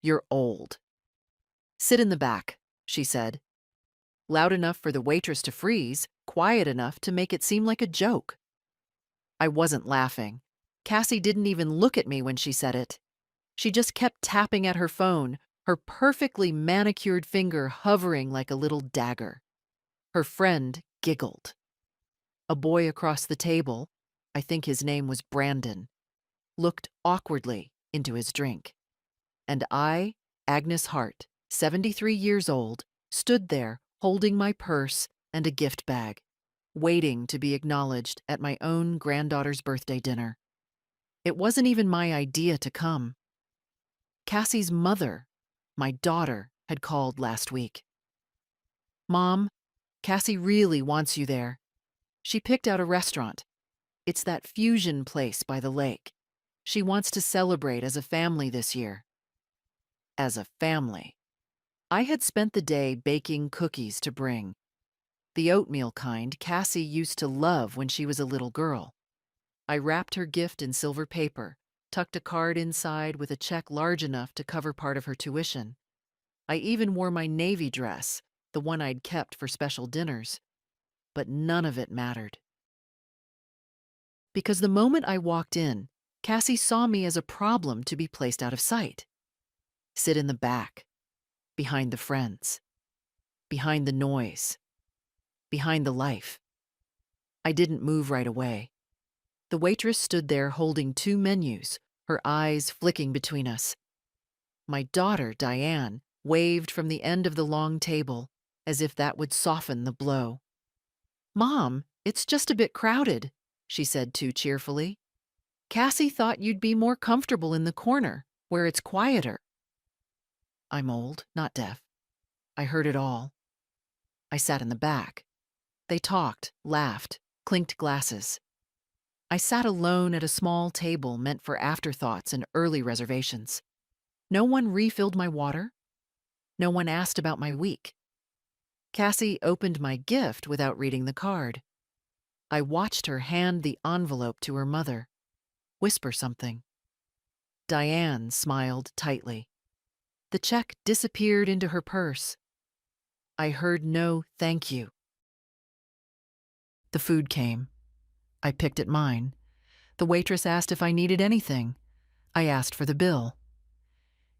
You're old. Sit in the back, she said, loud enough for the waitress to freeze, quiet enough to make it seem like a joke. I wasn't laughing. Cassie didn't even look at me when she said it. She just kept tapping at her phone, her perfectly manicured finger hovering like a little dagger. Her friend giggled. A boy across the table, I think his name was Brandon, looked awkwardly into his drink. And I, Agnes Hart, 73 years old, stood there holding my purse and a gift bag, waiting to be acknowledged at my own granddaughter's birthday dinner. It wasn't even my idea to come. Cassie's mother, my daughter, had called last week. "Mom, Cassie really wants you there. She picked out a restaurant. It's that fusion place by the lake. She wants to celebrate as a family this year." As a family. I had spent the day baking cookies to bring. The oatmeal kind Cassie used to love when she was a little girl. I wrapped her gift in silver paper, tucked a card inside with a check large enough to cover part of her tuition. I even wore my navy dress, the one I'd kept for special dinners. But none of it mattered. Because the moment I walked in, Cassie saw me as a problem to be placed out of sight. Sit in the back, behind the friends, behind the noise, behind the life. I didn't move right away. The waitress stood there holding 2 menus, her eyes flicking between us. My daughter, Diane, waved from the end of the long table, as if that would soften the blow. "Mom, it's just a bit crowded," she said too cheerfully. "Cassie thought you'd be more comfortable in the corner, where it's quieter." I'm old, not deaf. I heard it all. I sat in the back. They talked, laughed, clinked glasses. I sat alone at a small table meant for afterthoughts and early reservations. No one refilled my water. No one asked about my week. Cassie opened my gift without reading the card. I watched her hand the envelope to her mother, whisper something. Diane smiled tightly. The check disappeared into her purse. I heard no thank you. The food came. I picked at mine. The waitress asked if I needed anything. I asked for the bill.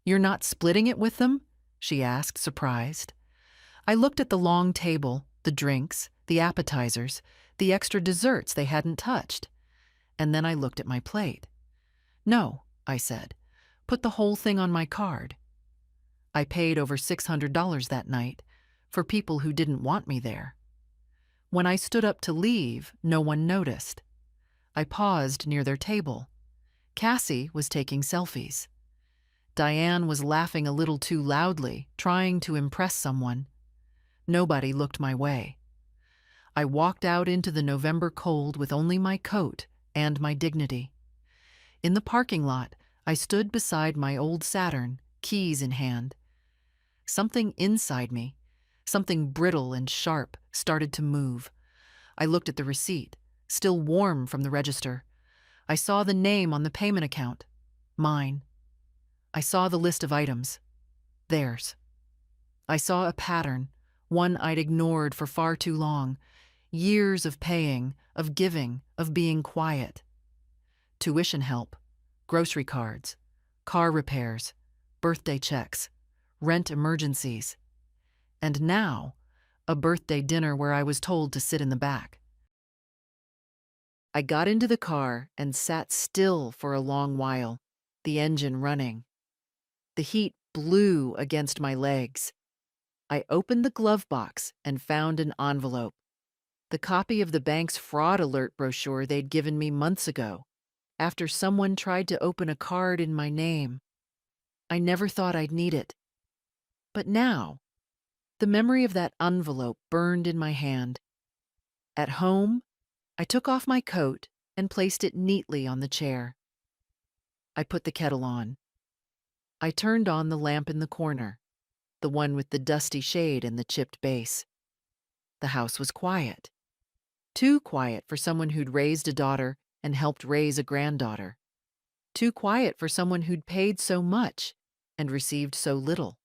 "You're not splitting it with them?" she asked, surprised. I looked at the long table, the drinks, the appetizers, the extra desserts they hadn't touched. And then I looked at my plate. "No," I said. "Put the whole thing on my card." I paid over $600 that night for people who didn't want me there. When I stood up to leave, no one noticed. I paused near their table. Cassie was taking selfies. Diane was laughing a little too loudly, trying to impress someone. Nobody looked my way. I walked out into the November cold with only my coat and my dignity. In the parking lot, I stood beside my old Saturn, keys in hand. Something inside me, something brittle and sharp, started to move. I looked at the receipt, still warm from the register. I saw the name on the payment account. Mine. I saw the list of items. Theirs. I saw a pattern, one I'd ignored for far too long. Years of paying, of giving, of being quiet. Tuition help, grocery cards, car repairs, birthday checks, rent emergencies. And now, a birthday dinner where I was told to sit in the back. I got into the car and sat still for a long while, the engine running. The heat blew against my legs. I opened the glove box and found an envelope, the copy of the bank's fraud alert brochure they'd given me months ago, after someone tried to open a card in my name. I never thought I'd need it. But now, the memory of that envelope burned in my hand. At home, I took off my coat and placed it neatly on the chair. I put the kettle on. I turned on the lamp in the corner, the one with the dusty shade and the chipped base. The house was quiet. Too quiet for someone who'd raised a daughter and helped raise a granddaughter. Too quiet for someone who'd paid so much and received so little.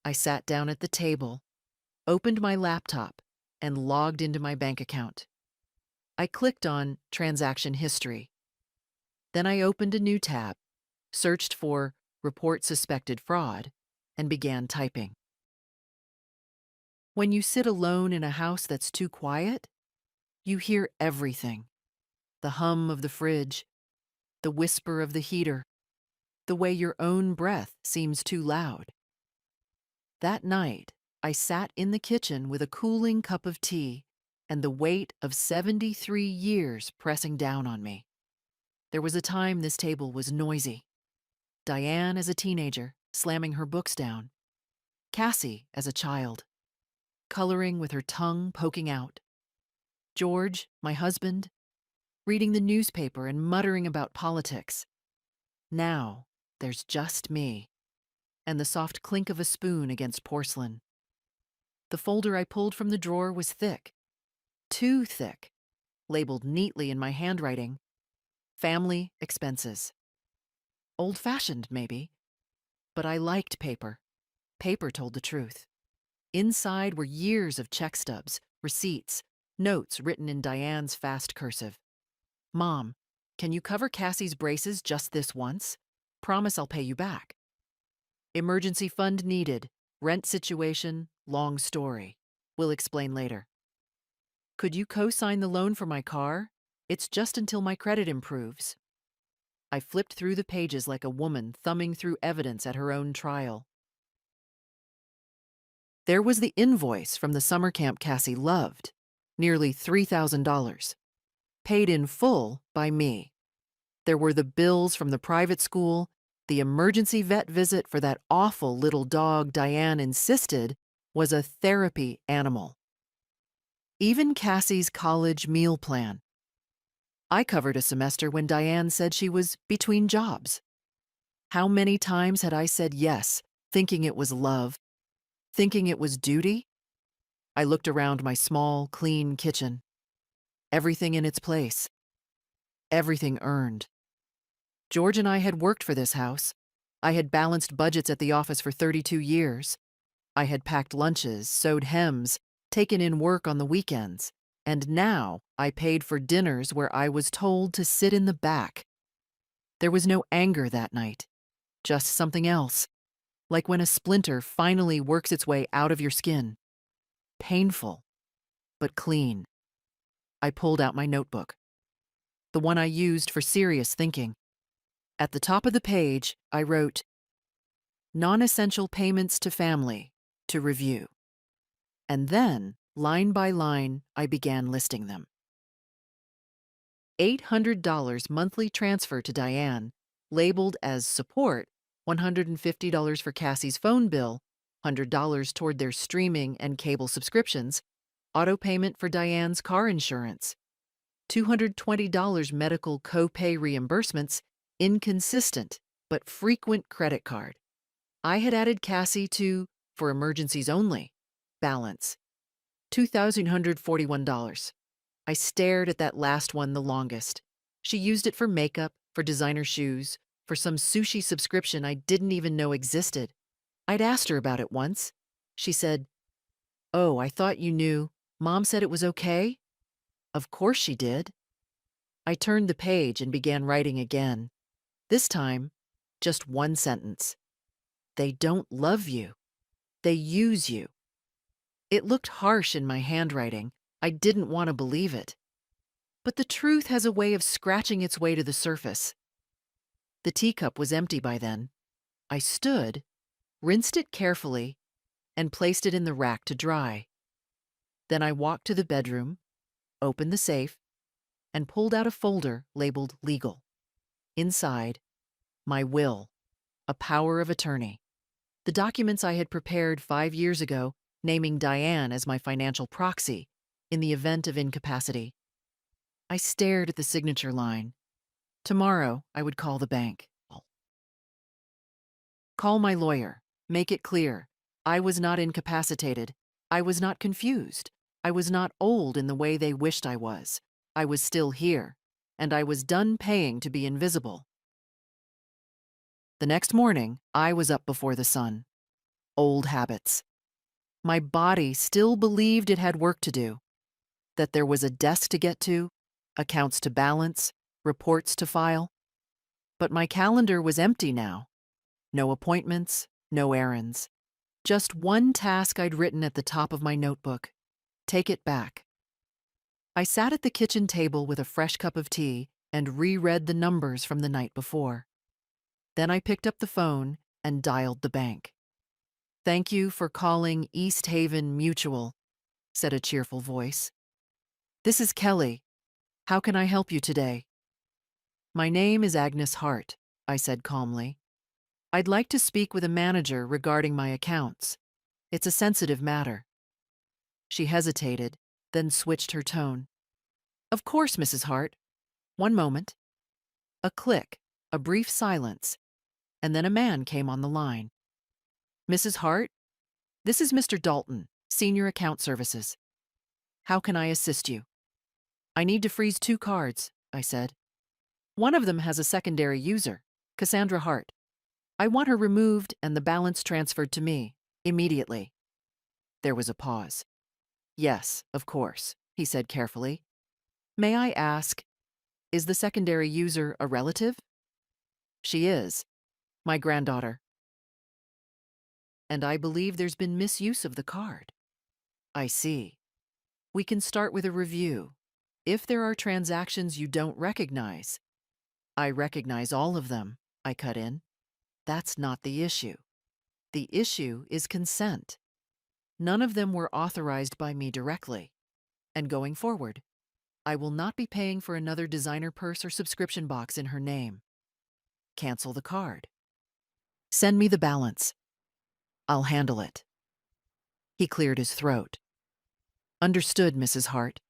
I sat down at the table, opened my laptop, and logged into my bank account. I clicked on Transaction History. Then I opened a new tab, searched for Report Suspected Fraud, and began typing. When you sit alone in a house that's too quiet, you hear everything. The hum of the fridge, the whisper of the heater, the way your own breath seems too loud. That night, I sat in the kitchen with a cooling cup of tea and the weight of 73 years pressing down on me. There was a time this table was noisy. Diane as a teenager, slamming her books down. Cassie as a child, coloring with her tongue poking out. George, my husband, reading the newspaper and muttering about politics. Now, there's just me, and the soft clink of a spoon against porcelain. The folder I pulled from the drawer was thick, too thick, labeled neatly in my handwriting, Family Expenses. Old-fashioned, maybe, but I liked paper. Paper told the truth. Inside were years of check stubs, receipts, notes written in Diane's fast cursive. Mom, can you cover Cassie's braces just this once? Promise I'll pay you back. Emergency fund needed. Rent situation, long story. We'll explain later. Could you co-sign the loan for my car? It's just until my credit improves. I flipped through the pages like a woman thumbing through evidence at her own trial. There was the invoice from the summer camp Cassie loved, nearly $3,000, paid in full by me. There were the bills from the private school, the emergency vet visit for that awful little dog Diane insisted was a therapy animal. Even Cassie's college meal plan. I covered a semester when Diane said she was between jobs. How many times had I said yes, thinking it was love, thinking it was duty? I looked around my small, clean kitchen. Everything in its place. Everything earned. George and I had worked for this house. I had balanced budgets at the office for 32 years. I had packed lunches, sewed hems, taken in work on the weekends. And now I paid for dinners where I was told to sit in the back. There was no anger that night, just something else, like when a splinter finally works its way out of your skin. Painful, but clean. I pulled out my notebook, the one I used for serious thinking. At the top of the page, I wrote, non-essential payments to family, to review. And then, line by line, I began listing them. $800 monthly transfer to Diane, labeled as support, $150 for Cassie's phone bill, $100 toward their streaming and cable subscriptions, auto payment for Diane's car insurance, $220 medical co-pay reimbursements, inconsistent but frequent credit card. I had added Cassie to, for emergencies only, balance, $2,141. I stared at that last one the longest. She used it for makeup, for designer shoes, for some sushi subscription I didn't even know existed. I'd asked her about it once. She said, "Oh, I thought you knew. Mom said it was okay?" Of course she did. I turned the page and began writing again. This time, just one sentence. They don't love you. They use you. It looked harsh in my handwriting. I didn't want to believe it. But the truth has a way of scratching its way to the surface. The teacup was empty by then. I stood, rinsed it carefully, and placed it in the rack to dry. Then I walked to the bedroom, opened the safe, and pulled out a folder labeled Legal. Inside, my will, a power of attorney. The documents I had prepared 5 years ago, naming Diane as my financial proxy in the event of incapacity. I stared at the signature line. Tomorrow, I would call the bank. Call my lawyer. Make it clear. I was not incapacitated. I was not confused. I was not old in the way they wished I was. I was still here, and I was done paying to be invisible. The next morning, I was up before the sun. Old habits. My body still believed it had work to do, that there was a desk to get to, accounts to balance, reports to file. But my calendar was empty now. No appointments, no errands. Just one task I'd written at the top of my notebook. Take it back. I sat at the kitchen table with a fresh cup of tea and reread the numbers from the night before. Then I picked up the phone and dialed the bank. "Thank you for calling East Haven Mutual," said a cheerful voice. "This is Kelly. How can I help you today?" "My name is Agnes Hart," I said calmly. "I'd like to speak with a manager regarding my accounts. It's a sensitive matter." She hesitated, then switched her tone. "Of course, Mrs. Hart. One moment." A click, a brief silence, and then a man came on the line. "Mrs. Hart, this is Mr. Dalton, Senior Account Services. How can I assist you?" "I need to freeze 2 cards," I said. "One of them has a secondary user, Cassandra Hart. I want her removed and the balance transferred to me, immediately." There was a pause. "Yes, of course," he said carefully. "May I ask, is the secondary user a relative?" "She is. My granddaughter." "And I believe there's been misuse of the card." "I see. We can start with a review. If there are transactions you don't recognize—" "I recognize all of them," I cut in. "That's not the issue. The issue is consent. None of them were authorized by me directly. And going forward, I will not be paying for another designer purse or subscription box in her name. Cancel the card. Send me the balance. I'll handle it." He cleared his throat. "Understood, Mrs. Hart.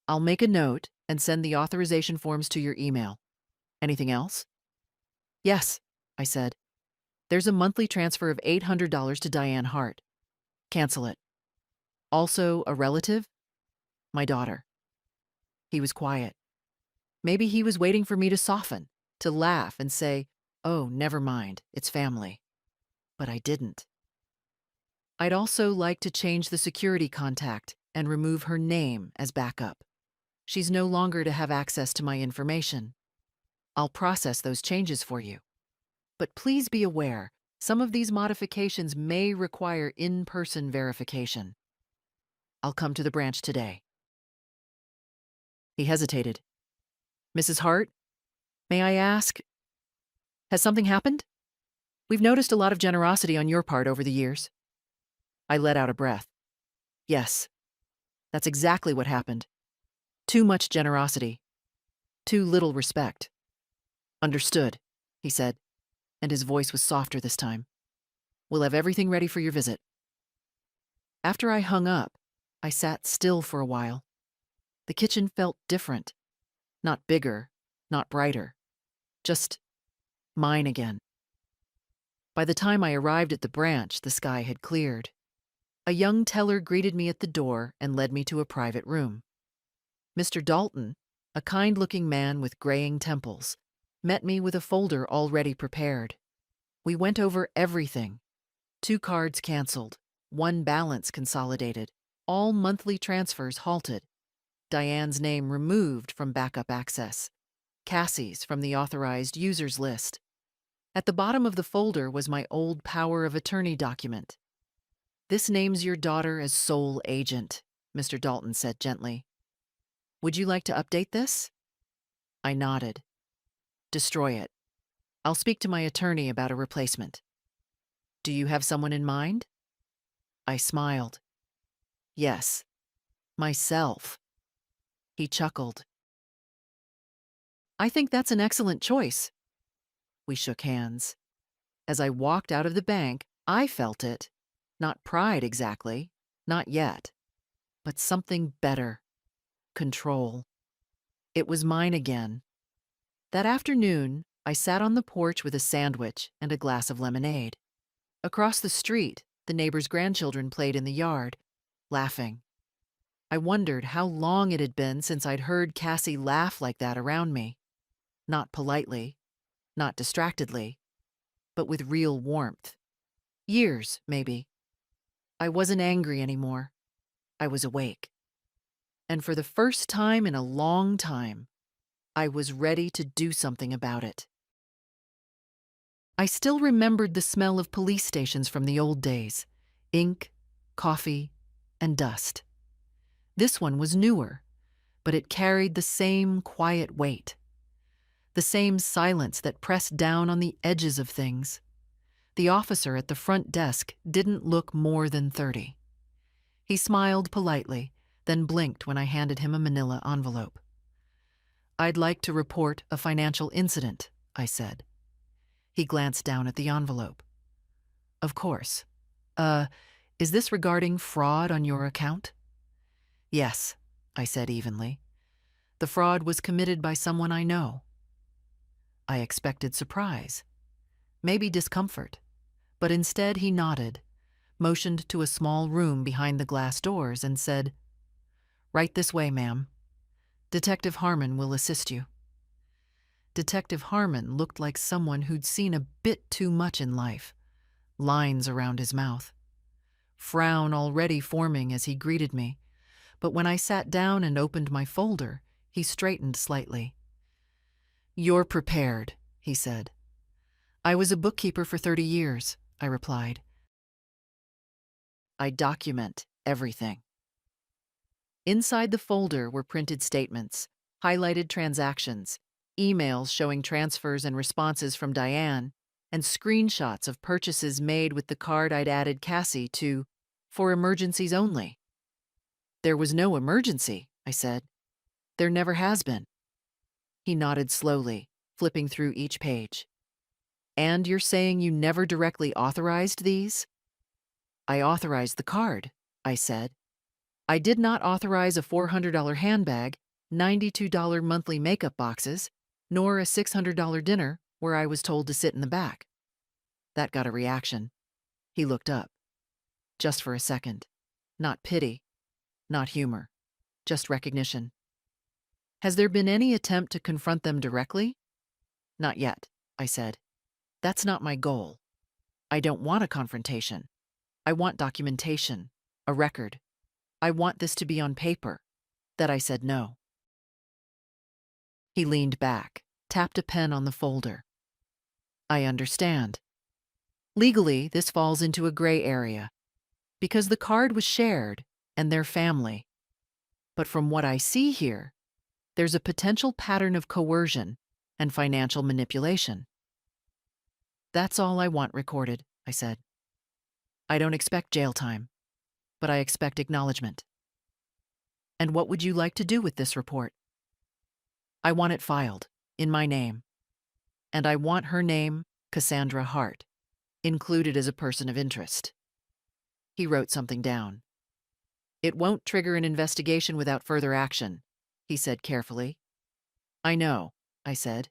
I'll make a note and send the authorization forms to your email. Anything else?" "Yes," I said. "There's a monthly transfer of $800 to Diane Hart. Cancel it. Also a relative? My daughter." He was quiet. Maybe he was waiting for me to soften, to laugh and say, "Oh, never mind, it's family." But I didn't. "I'd also like to change the security contact and remove her name as backup. She's no longer to have access to my information. I'll process those changes for you. But please be aware, some of these modifications may require in-person verification. I'll come to the branch today." He hesitated. "Mrs. Hart, may I ask, has something happened? We've noticed a lot of generosity on your part over the years." I let out a breath. "Yes, that's exactly what happened. Too much generosity. Too little respect." "Understood," he said, and his voice was softer this time. "We'll have everything ready for your visit." After I hung up, I sat still for a while. The kitchen felt different. Not bigger, not brighter. Just mine again. By the time I arrived at the branch, the sky had cleared. A young teller greeted me at the door and led me to a private room. Mr. Dalton, a kind-looking man with graying temples, met me with a folder already prepared. We went over everything. 2 cards canceled, 1 balance consolidated, all monthly transfers halted, Diane's name removed from backup access, Cassie's from the authorized users list. At the bottom of the folder was my old power of attorney document. "This names your daughter as sole agent," Mr. Dalton said gently. "Would you like to update this?" I nodded. "Destroy it. I'll speak to my attorney about a replacement." "Do you have someone in mind?" I smiled. "Yes, myself." He chuckled. "I think that's an excellent choice." We shook hands. As I walked out of the bank, I felt it. Not pride exactly, not yet, but something better. Control. It was mine again. That afternoon, I sat on the porch with a sandwich and a glass of lemonade. Across the street, the neighbors' grandchildren played in the yard, laughing. I wondered how long it had been since I'd heard Cassie laugh like that around me. Not politely, not distractedly, but with real warmth. Years, maybe. I wasn't angry anymore. I was awake. And for the first time in a long time, I was ready to do something about it. I still remembered the smell of police stations from the old days: ink, coffee, and dust. This one was newer, but it carried the same quiet weight, the same silence that pressed down on the edges of things. The officer at the front desk didn't look more than 30. He smiled politely, then blinked when I handed him a manila envelope. "I'd like to report a financial incident," I said. He glanced down at the envelope. "Of course. Is this regarding fraud on your account?" "Yes," I said evenly. "The fraud was committed by someone I know." I expected surprise, maybe discomfort, but instead he nodded, motioned to a small room behind the glass doors, and said, "Right this way, ma'am. Detective Harmon will assist you." Detective Harmon looked like someone who'd seen a bit too much in life. Lines around his mouth. Frown already forming as he greeted me, but when I sat down and opened my folder, he straightened slightly. "You're prepared," he said. "I was a bookkeeper for 30 years, I replied. "I document everything." Inside the folder were printed statements, highlighted transactions, emails showing transfers and responses from Diane, and screenshots of purchases made with the card I'd added Cassie to "for emergencies only." "There was no emergency," I said. "There never has been." He nodded slowly, flipping through each page. "And you're saying you never directly authorized these?" "I authorized the card," I said. "I did not authorize a $400 handbag, $92 monthly makeup boxes, nor a $600 dinner where I was told to sit in the back." That got a reaction. He looked up. Just for a second. Not pity, not humor, just recognition. "Has there been any attempt to confront them directly?" "Not yet," I said. "That's not my goal. I don't want a confrontation. I want documentation, a record. I want this to be on paper, that I said no." He leaned back, tapped a pen on the folder. "I understand. Legally, this falls into a gray area, because the card was shared and their family. But from what I see here, there's a potential pattern of coercion and financial manipulation." "That's all I want recorded," I said. "I don't expect jail time, but I expect acknowledgement." "And what would you like to do with this report?" "I want it filed, in my name. And I want her name, Cassandra Hart, included as a person of interest." He wrote something down. "It won't trigger an investigation without further action," he said carefully. "I know," I said.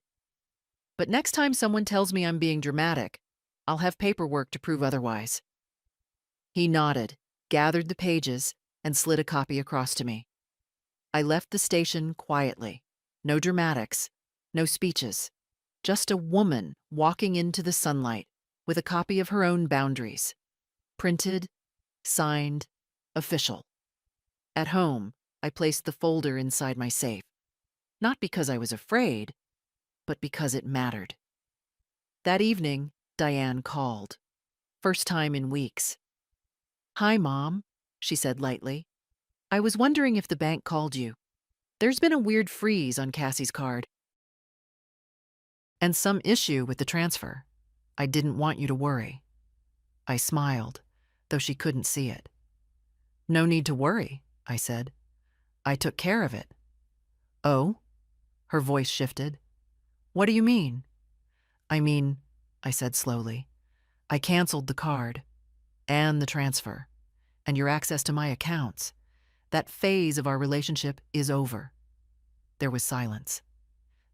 "But next time someone tells me I'm being dramatic, I'll have paperwork to prove otherwise." He nodded, gathered the pages, and slid a copy across to me. I left the station quietly. No dramatics, no speeches. Just a woman walking into the sunlight with a copy of her own boundaries. Printed, signed, official. At home, I placed the folder inside my safe. Not because I was afraid, but because it mattered. That evening, Diane called. First time in weeks. "Hi, Mom," she said lightly. "I was wondering if the bank called you. There's been a weird freeze on Cassie's card. And some issue with the transfer. I didn't want you to worry." I smiled, though she couldn't see it. "No need to worry," I said. "I took care of it." "Oh?" Her voice shifted. "What do you mean?" "I mean," I said slowly, "I canceled the card and the transfer and your access to my accounts. That phase of our relationship is over." There was silence.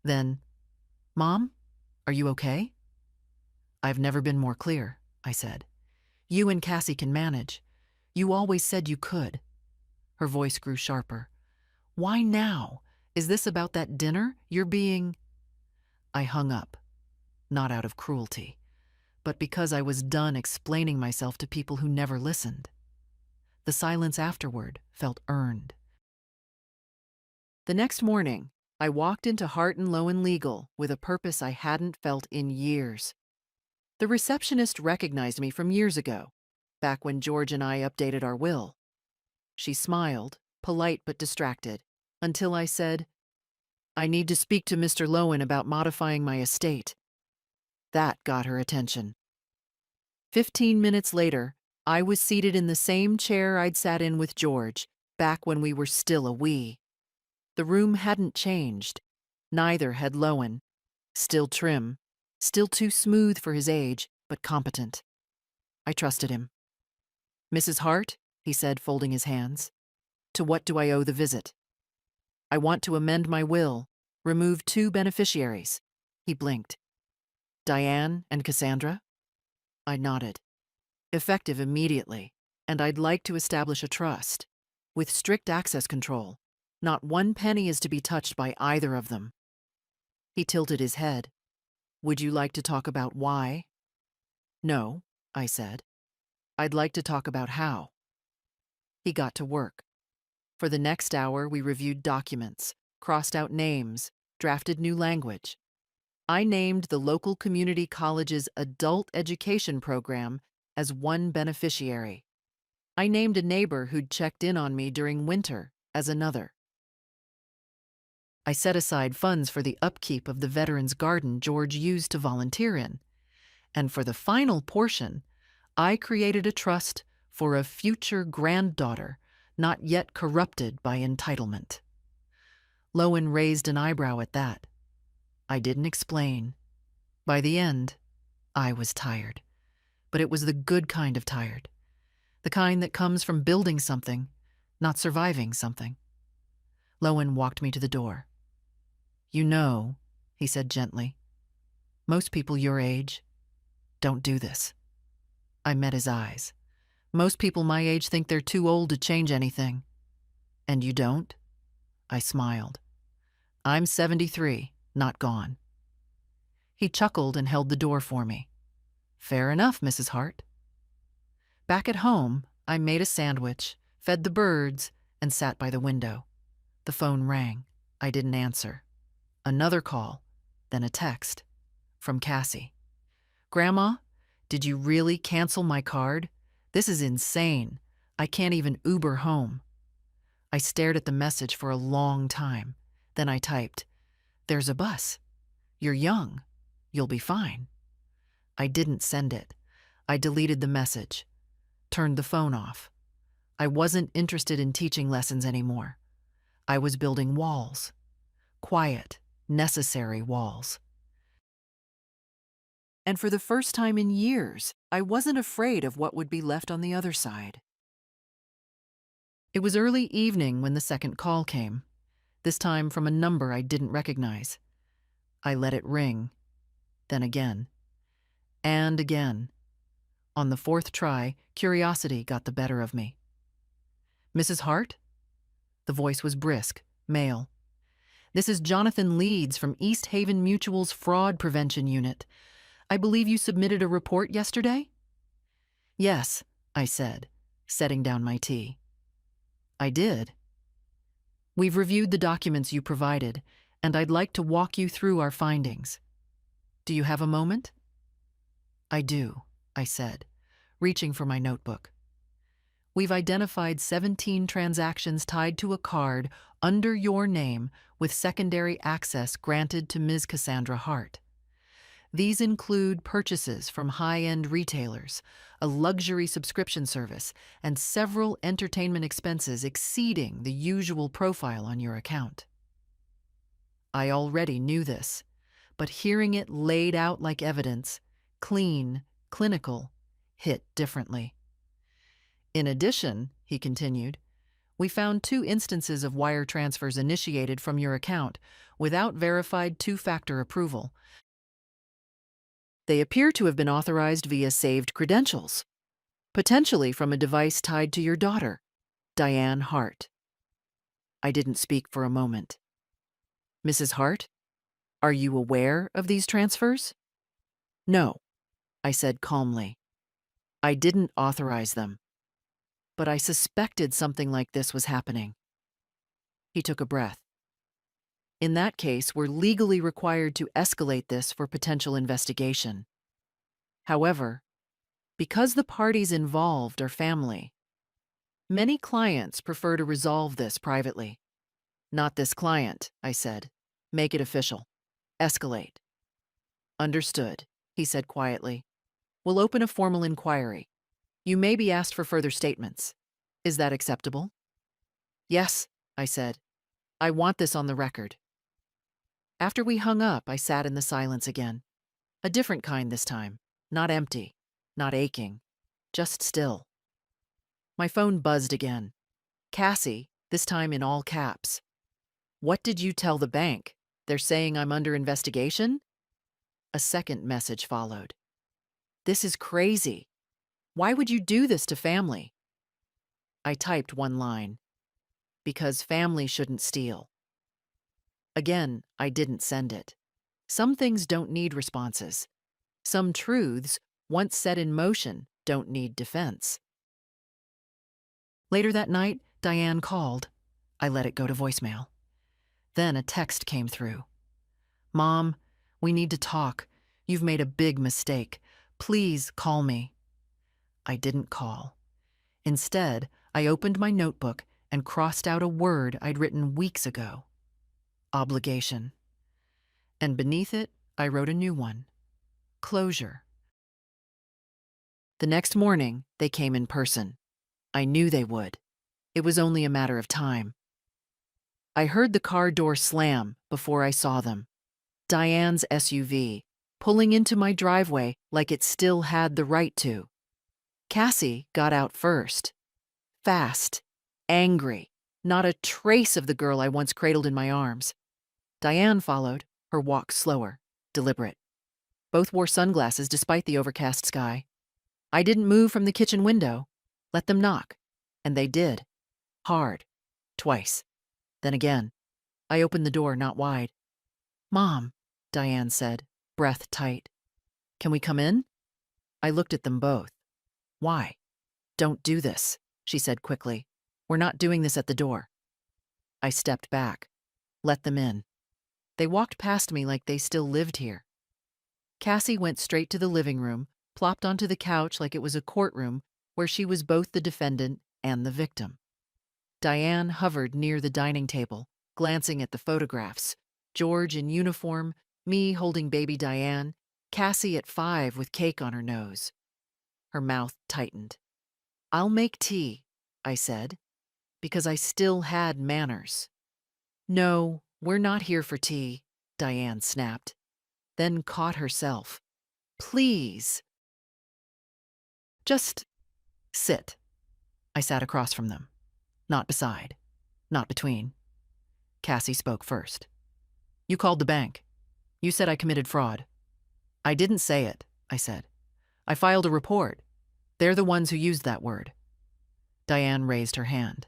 Then, "Mom, are you okay?" "I've never been more clear," I said. "You and Cassie can manage. You always said you could." Her voice grew sharper. "Why now? Is this about that dinner? You're being—" I hung up, not out of cruelty, but because I was done explaining myself to people who never listened. The silence afterward felt earned. The next morning, I walked into Hart and Lowen Legal with a purpose I hadn't felt in years. The receptionist recognized me from years ago, back when George and I updated our will. She smiled, polite but distracted, until I said, "I need to speak to Mr. Lowen about modifying my estate." That got her attention. 15 minutes later, I was seated in the same chair I'd sat in with George, back when we were still a we. The room hadn't changed. Neither had Lowen. Still trim, still too smooth for his age, but competent. I trusted him. "Mrs. Hart," he said, folding his hands, "to what do I owe the visit?" "I want to amend my will, remove 2 beneficiaries." He blinked. "Diane and Cassandra?" I nodded. "Effective immediately, and I'd like to establish a trust, with strict access control. Not 1 penny is to be touched by either of them." He tilted his head. "Would you like to talk about why?" "No," I said. "I'd like to talk about how." He got to work. For the next hour, we reviewed documents, crossed out names, drafted new language. I named the local community college's adult education program as 1 beneficiary. I named a neighbor who'd checked in on me during winter as another. I set aside funds for the upkeep of the veterans' garden George used to volunteer in. And for the final portion, I created a trust for a future granddaughter not yet corrupted by entitlement. Lowen raised an eyebrow at that. I didn't explain. By the end, I was tired. But it was the good kind of tired. The kind that comes from building something, not surviving something. Lowen walked me to the door. "You know," he said gently, "most people your age don't do this." I met his eyes. "Most people my age think they're too old to change anything." "And you don't?" I smiled. "I'm 73, not gone." He chuckled and held the door for me. "Fair enough, Mrs. Hart." Back at home, I made a sandwich, fed the birds, and sat by the window. The phone rang. I didn't answer. Another call, then a text. From Cassie. "Grandma, did you really cancel my card? This is insane. I can't even Uber home." I stared at the message for a long time. Then I typed, "There's a bus. You're young. You'll be fine." I didn't send it. I deleted the message. Turned the phone off. I wasn't interested in teaching lessons anymore. I was building walls. Quiet, necessary walls. And for the first time in years, I wasn't afraid of what would be left on the other side. It was early evening when the second call came, this time from a number I didn't recognize. I let it ring, then again, and again. On the 4th try, curiosity got the better of me. "Mrs. Hart?" The voice was brisk, male. "This is Jonathan Leeds from East Haven Mutual's Fraud Prevention Unit. I believe you submitted a report yesterday?" "Yes," I said, setting down my tea. "I did." "We've reviewed the documents you provided, and I'd like to walk you through our findings. Do you have a moment?" "I do," I said, reaching for my notebook. "We've identified 17 transactions tied to a card under your name with secondary access granted to Ms. Cassandra Hart. These include purchases from high-end retailers, a luxury subscription service, and several entertainment expenses exceeding the usual profile on your account." I already knew this, but hearing it laid out like evidence, clean, clinical, hit differently. "In addition," he continued, "we found 2 instances of wire transfers initiated from your account without verified 2-factor approval. They appear to have been authorized via saved credentials, potentially from a device tied to your daughter, Diane Hart." I didn't speak for a moment. "Mrs. Hart, are you aware of these transfers?" "No." I said calmly. I didn't authorize them, but I suspected something like this was happening. He took a breath. In that case, we're legally required to escalate this for potential investigation. However, because the parties involved are family, many clients prefer to resolve this privately. Not this client, I said. Make it official. Escalate. Understood, he said quietly. We'll open a formal inquiry. You may be asked for further statements. Is that acceptable? Yes, I said. I want this on the record. After we hung up, I sat in the silence again. A different kind this time. Not empty, not aching, just still. My phone buzzed again. Cassie, this time in all caps. What did you tell the bank? They're saying I'm under investigation? A second message followed. This is crazy. Why would you do this to family? I typed one line. Because family shouldn't steal. Again, I didn't send it. Some things don't need responses. Some truths, once set in motion, don't need defense. Later that night, Diane called. I let it go to voicemail. Then a text came through. Mom, we need to talk. You've made a big mistake. Please call me. I didn't call. Instead, I opened my notebook and crossed out a word I'd written weeks ago. Obligation. And beneath it, I wrote a new one. Closure. The next morning, they came in person. I knew they would. It was only a matter of time. I heard the car door slam before I saw them. Diane's SUV, pulling into my driveway like it still had the right to. Cassie got out first. Fast, angry, not a trace of the girl I once cradled in my arms. Diane followed, her walk slower, deliberate. Both wore sunglasses despite the overcast sky. I didn't move from the kitchen window. Let them knock. And they did. Hard. Twice. Then again. I opened the door not wide. Mom, Diane said, breath tight. Can we come in? I looked at them both. Why? Don't do this, she said quickly. We're not doing this at the door. I stepped back. Let them in. They walked past me like they still lived here. Cassie went straight to the living room, plopped onto the couch like it was a courtroom where she was both the defendant and the victim. Diane hovered near the dining table, glancing at the photographs. George in uniform, me holding baby Diane, Cassie at 5 with cake on her nose. Her mouth tightened. I'll make tea, I said, because I still had manners. No, we're not here for tea, Diane snapped, then caught herself. Please. Just sit. I sat across from them. Not beside. Not between. Cassie spoke first. You called the bank. You said I committed fraud. I didn't say it, I said. I filed a report. They're the ones who used that word. Diane raised her hand.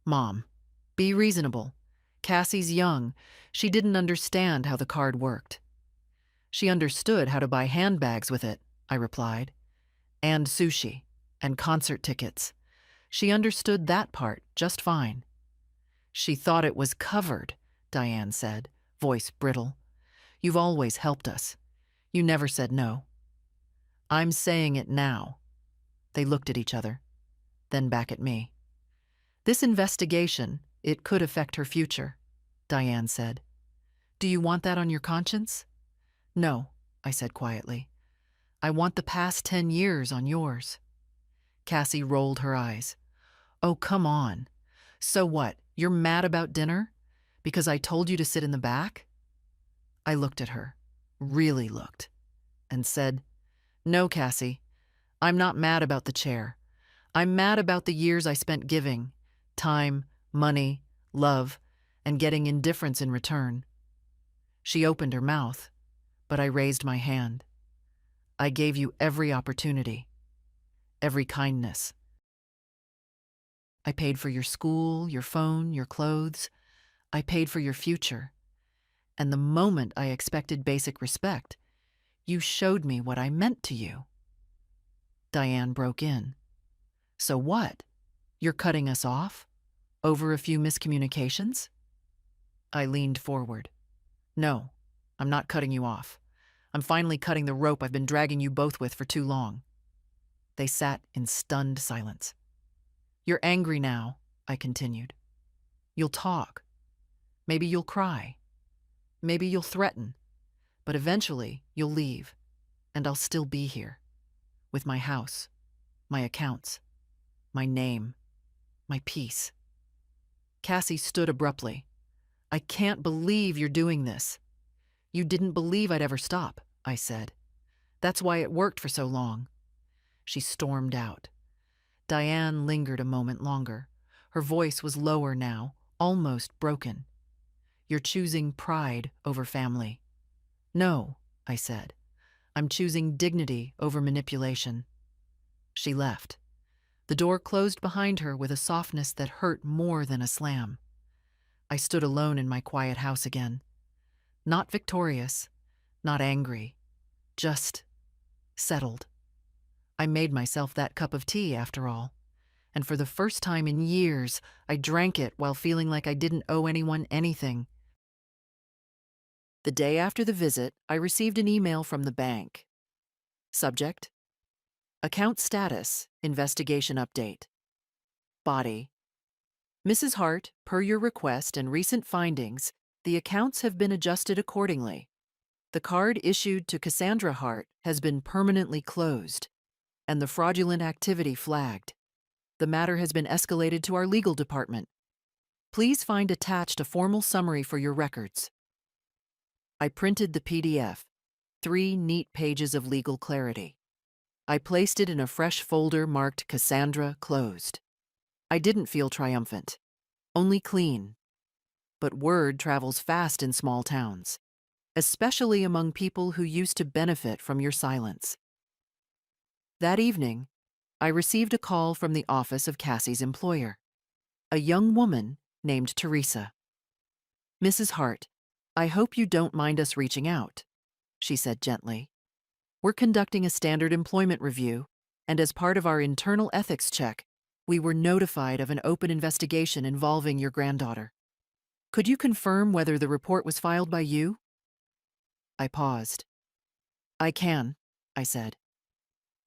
Mom, be reasonable. Cassie's young. She didn't understand how the card worked. She understood how to buy handbags with it, I replied. And sushi. And concert tickets. She understood that part just fine. She thought it was covered, Diane said, voice brittle. You've always helped us. You never said no. I'm saying it now. They looked at each other, then back at me. This investigation, it could affect her future, Diane said. Do you want that on your conscience? No, I said quietly. I want the past 10 years on yours. Cassie rolled her eyes. Oh, come on. So what, you're mad about dinner? Because I told you to sit in the back? I looked at her, really looked, and said, No, Cassie, I'm not mad about the chair. I'm mad about the years I spent giving, time, money, love, and getting indifference in return. She opened her mouth, but I raised my hand. I gave you every opportunity, every kindness. I paid for your school, your phone, your clothes. I paid for your future. And the moment I expected basic respect, You showed me what I meant to you. Diane broke in. So what? You're cutting us off? Over a few miscommunications? I leaned forward. No, I'm not cutting you off. I'm finally cutting the rope I've been dragging you both with for too long. They sat in stunned silence. You're angry now, I continued. You'll talk. Maybe you'll cry. Maybe you'll threaten. But eventually, you'll leave, and I'll still be here. With my house, my accounts, my name, my peace. Cassie stood abruptly. I can't believe you're doing this. You didn't believe I'd ever stop, I said. That's why it worked for so long. She stormed out. Diane lingered a moment longer. Her voice was lower now, almost broken. You're choosing pride over family. No, I said. I'm choosing dignity over manipulation. She left. The door closed behind her with a softness that hurt more than a slam. I stood alone in my quiet house again. Not victorious, not angry, just settled. I made myself that cup of tea, after all. And for the first time in years, I drank it while feeling like I didn't owe anyone anything. The day after the visit, I received an email from the bank. Subject: Account status, investigation update. Body: Mrs. Hart, per your request and recent findings, the accounts have been adjusted accordingly. The card issued to Cassandra Hart has been permanently closed, and the fraudulent activity flagged. The matter has been escalated to our legal department. Please find attached a formal summary for your records. I printed the PDF, 3 neat pages of legal clarity. I placed it in a fresh folder marked Cassandra Closed. I didn't feel triumphant, only clean. But word travels fast in small towns, especially among people who used to benefit from your silence. That evening, I received a call from the office of Cassie's employer, a young woman named Teresa. Mrs. Hart, I hope you don't mind us reaching out, she said gently. We're conducting a standard employment review, and as part of our internal ethics check, we were notified of an open investigation involving your granddaughter. Could you confirm whether the report was filed by you? I paused. I can, I said.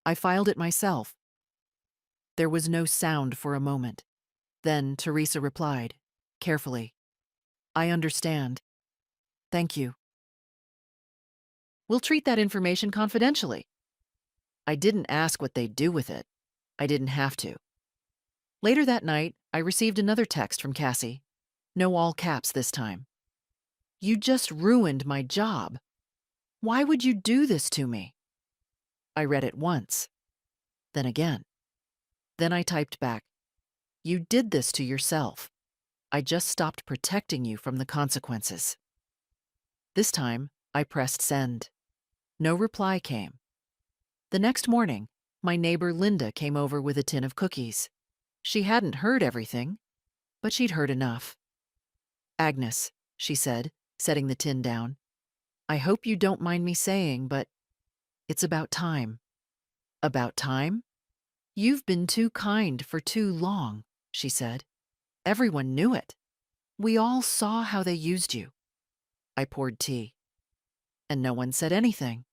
I filed it myself. There was no sound for a moment. Then Teresa replied, carefully, I understand. Thank you. We'll treat that information confidentially. I didn't ask what they'd do with it. I didn't have to. Later that night, I received another text from Cassie. No all caps this time. You just ruined my job. Why would you do this to me? I read it once, then again. Then I typed back, you did this to yourself. I just stopped protecting you from the consequences. This time, I pressed send. No reply came. The next morning, my neighbor Linda came over with a tin of cookies. She hadn't heard everything, but she'd heard enough. Agnes, she said, setting the tin down, I hope you don't mind me saying, but it's about time. About time? You've been too kind for too long, she said. Everyone knew it. We all saw how they used you. I poured tea. And no one said anything.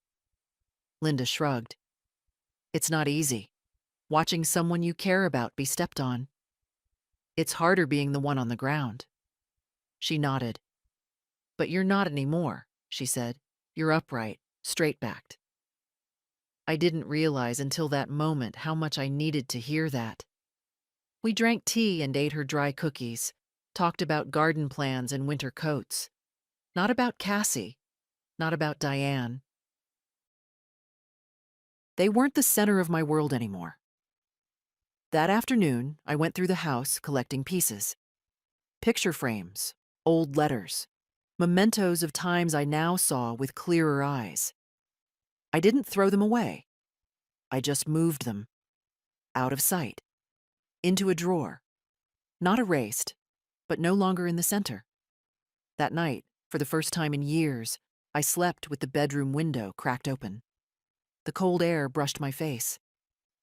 Linda shrugged. It's not easy, watching someone you care about be stepped on. It's harder being the one on the ground. She nodded. But you're not anymore, she said. You're upright, straight-backed. I didn't realize until that moment how much I needed to hear that. We drank tea and ate her dry cookies, talked about garden plans and winter coats. Not about Cassie, not about Diane. They weren't the center of my world anymore. That afternoon, I went through the house collecting pieces. Picture frames, old letters, mementos of times I now saw with clearer eyes. I didn't throw them away. I just moved them. Out of sight. Into a drawer. Not erased, but no longer in the center. That night, for the first time in years, I slept with the bedroom window cracked open. The cold air brushed my face,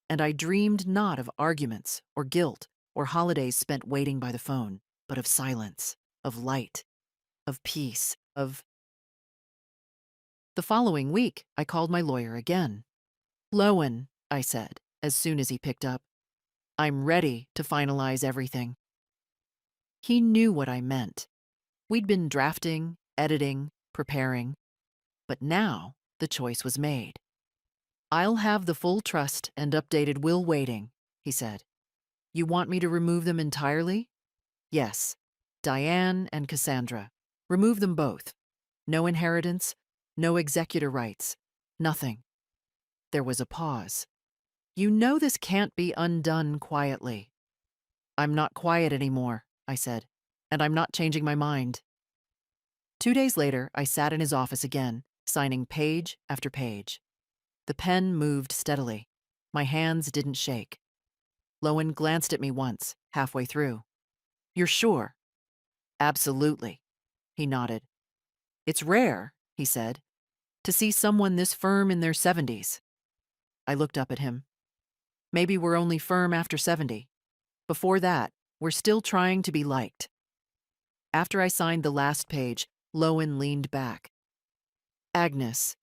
and I dreamed not of arguments or guilt or holidays spent waiting by the phone, but of silence, of light, of peace, of... The following week, I called my lawyer again. "Lowen," I said, as soon as he picked up, "I'm ready to finalize everything." He knew what I meant. We'd been drafting, editing, preparing, but now the choice was made. "I'll have the full trust and updated will waiting," he said. "You want me to remove them entirely?" "Yes. Diane and Cassandra. Remove them both. No inheritance, no executor rights, nothing." There was a pause. "You know this can't be undone quietly." "I'm not quiet anymore," I said, "and I'm not changing my mind." 2 days later, I sat in his office again, signing page after page. The pen moved steadily. My hands didn't shake. Lowen glanced at me once, halfway through. "You're sure?" "Absolutely," he nodded. "It's rare," he said, "to see someone this firm in their 70s. I looked up at him. "Maybe we're only firm after 70. Before that, we're still trying to be liked." After I signed the last page, Lowen leaned back. "Agnes,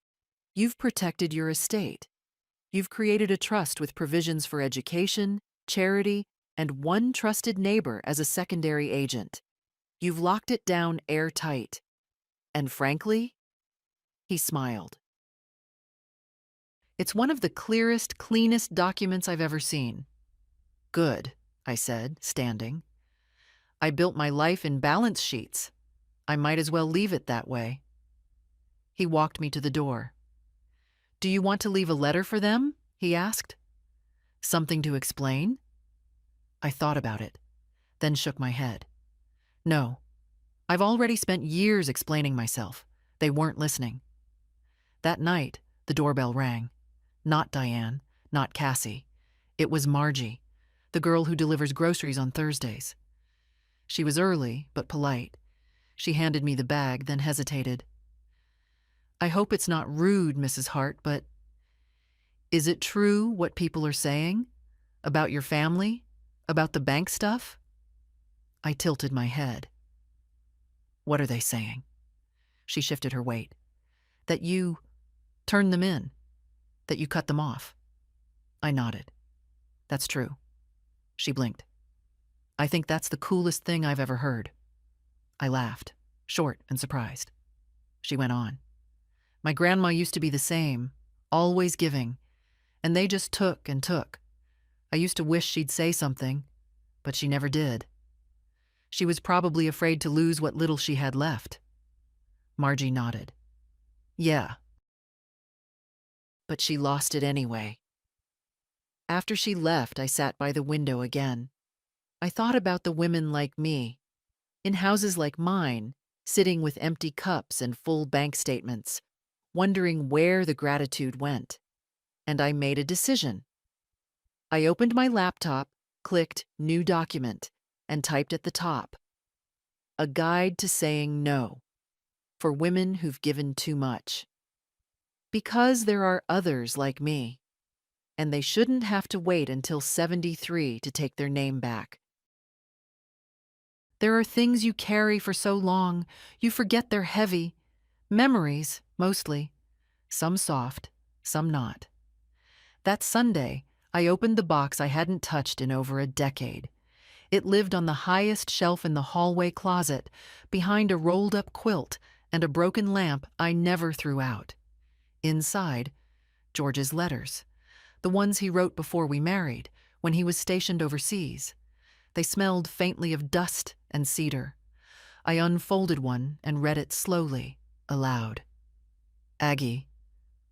you've protected your estate. You've created a trust with provisions for education, charity, and one trusted neighbor as a secondary agent. You've locked it down airtight. And frankly," he smiled, "it's one of the clearest, cleanest documents I've ever seen." "Good," I said, standing. "I built my life in balance sheets. I might as well leave it that way." He walked me to the door. "Do you want to leave a letter for them?" he asked. "Something to explain?" I thought about it, then shook my head. "No. I've already spent years explaining myself. They weren't listening." That night, the doorbell rang. Not Diane, not Cassie. It was Margie, the girl who delivers groceries on Thursdays. She was early, but polite. She handed me the bag, then hesitated. "I hope it's not rude, Mrs. Hart, but is it true what people are saying? About your family? About the bank stuff?" I tilted my head. "What are they saying?" She shifted her weight. "That you turned them in. That you cut them off." I nodded. "That's true." She blinked. "I think that's the coolest thing I've ever heard." I laughed, short and surprised. She went on. "My grandma used to be the same, always giving, and they just took and took. I used to wish she'd say something, but she never did. She was probably afraid to lose what little she had left." Margie nodded. "Yeah. But she lost it anyway." After she left, I sat by the window again. I thought about the women like me, in houses like mine, sitting with empty cups and full bank statements, wondering where the gratitude went. And I made a decision. I opened my laptop, clicked New Document, and typed at the top, "A guide to saying no, for women who've given too much." Because there are others like me, and they shouldn't have to wait until 73 to take their name back. There are things you carry for so long, you forget they're heavy. Memories, mostly. Some soft, some not. That Sunday, I opened the box I hadn't touched in over a decade. It lived on the highest shelf in the hallway closet, behind a rolled-up quilt and a broken lamp I never threw out. Inside, George's letters, the ones he wrote before we married, when he was stationed overseas. They smelled faintly of dust and cedar. I unfolded one and read it slowly, aloud. "Aggie,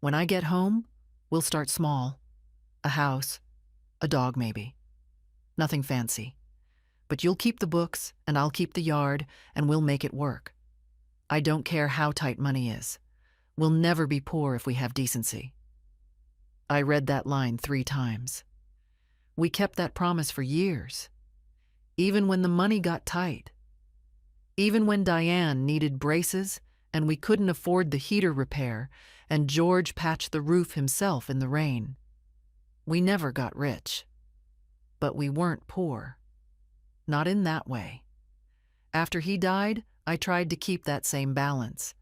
when I get home, we'll start small. A house, a dog maybe. Nothing fancy. But you'll keep the books, and I'll keep the yard, and we'll make it work. I don't care how tight money is. We'll never be poor if we have decency." I read that line 3 times. We kept that promise for years. Even when the money got tight. Even when Diane needed braces and we couldn't afford the heater repair, and George patched the roof himself in the rain. We never got rich. But we weren't poor. Not in that way. After he died, I tried to keep that same balance.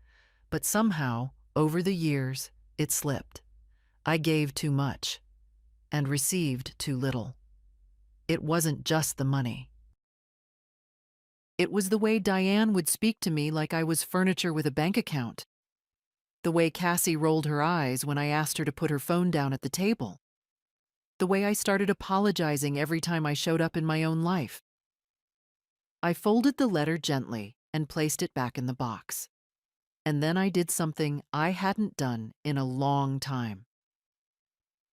But somehow, over the years, it slipped. I gave too much and received too little. It wasn't just the money. It was the way Diane would speak to me like I was furniture with a bank account. The way Cassie rolled her eyes when I asked her to put her phone down at the table. The way I started apologizing every time I showed up in my own life. I folded the letter gently and placed it back in the box. And then I did something I hadn't done in a long time.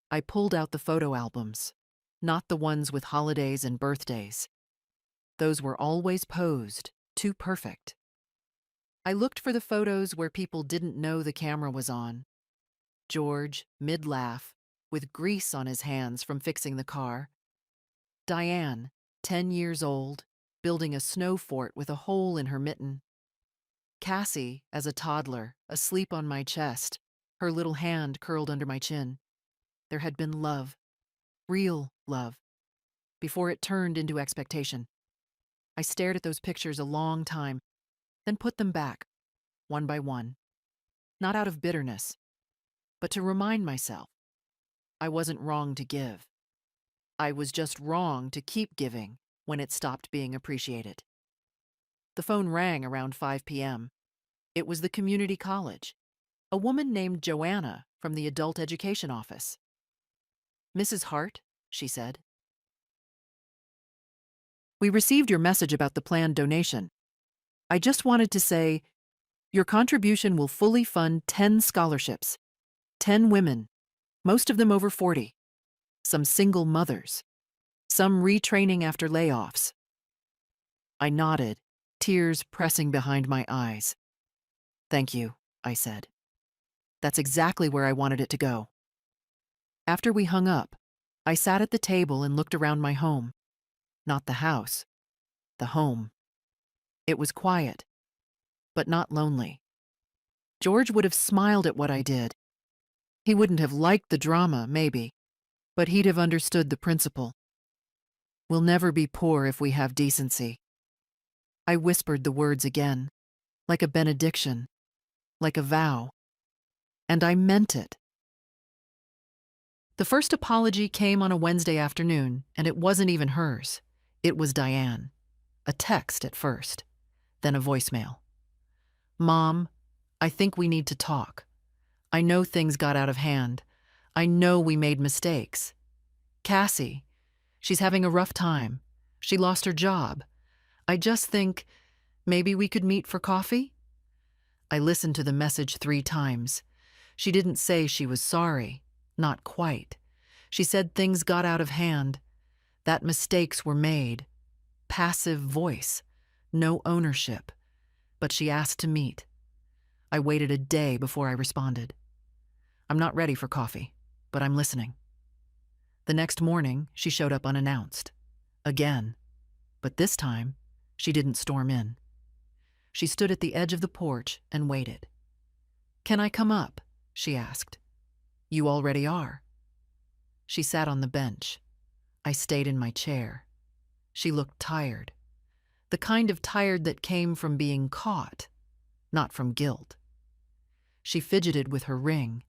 I pulled out the photo albums, not the ones with holidays and birthdays. Those were always posed, too perfect. I looked for the photos where people didn't know the camera was on. George, mid-laugh, with grease on his hands from fixing the car. Diane, 10 years old, building a snow fort with a hole in her mitten. Cassie, as a toddler, asleep on my chest, her little hand curled under my chin. There had been love, real love, before it turned into expectation. I stared at those pictures a long time, then put them back, one by one. Not out of bitterness, but to remind myself I wasn't wrong to give. I was just wrong to keep giving when it stopped being appreciated. The phone rang around 5 p.m. It was the community college. A woman named Joanna from the adult education office. "Mrs. Hart," she said. "We received your message about the planned donation. I just wanted to say, your contribution will fully fund 10 scholarships. 10 women, most of them over 40. Some single mothers. Some retraining after layoffs." I nodded, tears pressing behind my eyes. "Thank you," I said. "That's exactly where I wanted it to go." After we hung up, I sat at the table and looked around my home. Not the house, the home. It was quiet, but not lonely. George would have smiled at what I did. He wouldn't have liked the drama, maybe, but he'd have understood the principle. We'll never be poor if we have decency. I whispered the words again, like a benediction, like a vow. And I meant it. The first apology came on a Wednesday afternoon, and it wasn't even hers. It was Diane. A text at first, then a voicemail. "Mom, I think we need to talk. I know things got out of hand. I know we made mistakes. Cassie, she's having a rough time. She lost her job. I just think maybe we could meet for coffee?" I listened to the message 3 times. She didn't say she was sorry. Not quite. She said things got out of hand, that mistakes were made. Passive voice, no ownership. But she asked to meet. I waited a day before I responded. "I'm not ready for coffee, but I'm listening." The next morning, she showed up unannounced. Again. But this time, she didn't storm in. She stood at the edge of the porch and waited. "Can I come up?" she asked. "You already are." She sat on the bench. I stayed in my chair. She looked tired. The kind of tired that came from being caught, not from guilt. She fidgeted with her ring,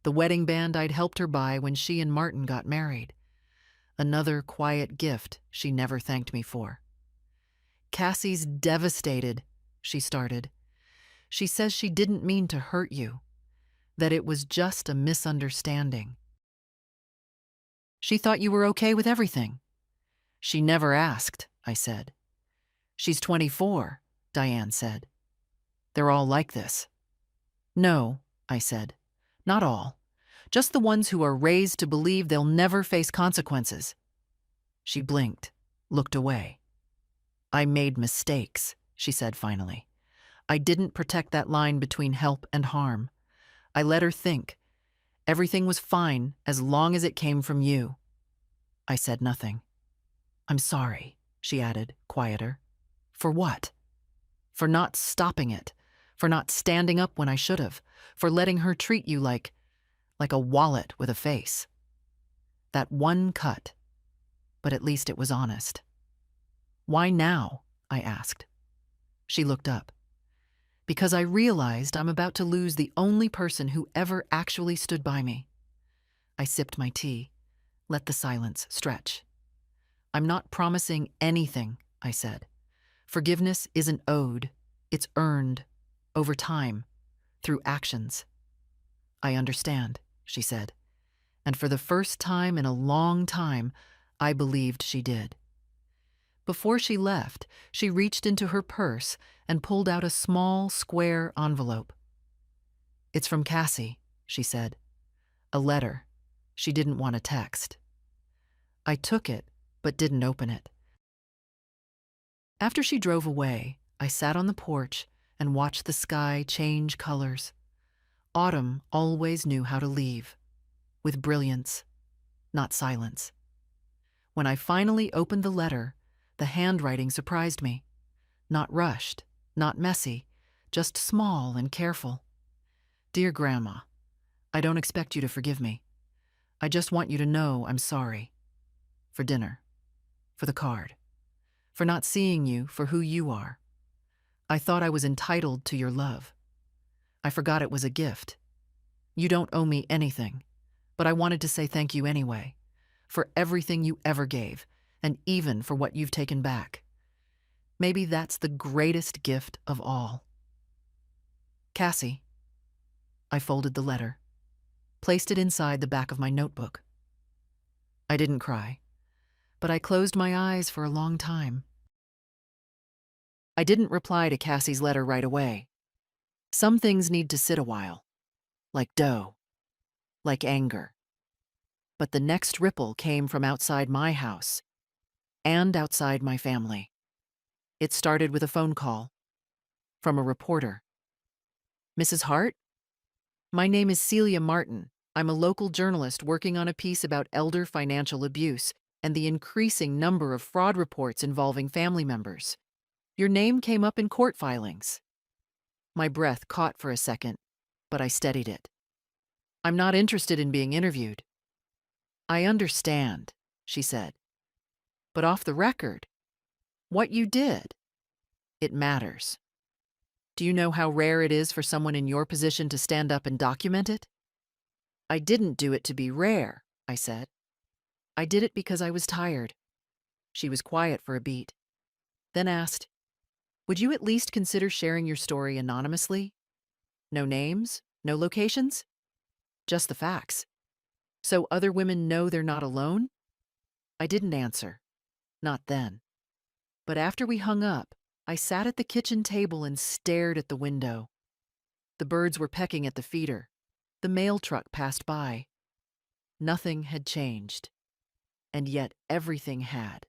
the wedding band I'd helped her buy when she and Martin got married. Another quiet gift she never thanked me for. "Cassie's devastated," she started. "She says she didn't mean to hurt you, that it was just a misunderstanding. She thought you were okay with everything." "She never asked," I said. "She's 24, Diane said. They're all like this." "No," I said. "Not all. Just the ones who are raised to believe they'll never face consequences." She blinked, looked away. "I made mistakes," she said finally. "I didn't protect that line between help and harm. I let her think. Everything was fine as long as it came from you." I said nothing. "I'm sorry," she added, quieter. "For what?" "For not stopping it. for not standing up when I should have, for letting her treat you like a wallet with a face. That one cut, but at least it was honest. Why now? I asked. She looked up. Because I realized I'm about to lose the only person who ever actually stood by me. I sipped my tea, let the silence stretch. I'm not promising anything, I said. Forgiveness isn't owed, it's earned, over time, through actions. I understand, she said, and for the first time in a long time, I believed she did. Before she left, she reached into her purse and pulled out a small, square envelope. It's from Cassie, she said. A letter. She didn't want a text. I took it, but didn't open it. After she drove away, I sat on the porch and watched the sky change colors. Autumn always knew how to leave, with brilliance, not silence. When I finally opened the letter, the handwriting surprised me. Not rushed, not messy, just small and careful. Dear Grandma, I don't expect you to forgive me. I just want you to know I'm sorry. For dinner, for the card, for not seeing you for who you are. I thought I was entitled to your love. I forgot it was a gift. You don't owe me anything, but I wanted to say thank you anyway, for everything you ever gave, and even for what you've taken back. Maybe that's the greatest gift of all. Cassie. I folded the letter, placed it inside the back of my notebook. I didn't cry, but I closed my eyes for a long time. I didn't reply to Cassie's letter right away. Some things need to sit a while, like dough, like anger. But the next ripple came from outside my house and outside my family. It started with a phone call from a reporter. Mrs. Hart? My name is Celia Martin. I'm a local journalist working on a piece about elder financial abuse and the increasing number of fraud reports involving family members. Your name came up in court filings. My breath caught for a second, but I steadied it. I'm not interested in being interviewed. I understand, she said. But off the record, what you did, it matters. Do you know how rare it is for someone in your position to stand up and document it? I didn't do it to be rare, I said. I did it because I was tired. She was quiet for a beat, then asked, would you at least consider sharing your story anonymously? No names, no locations? Just the facts. So other women know they're not alone? I didn't answer. Not then. But after we hung up, I sat at the kitchen table and stared at the window. The birds were pecking at the feeder. The mail truck passed by. Nothing had changed. And yet everything had.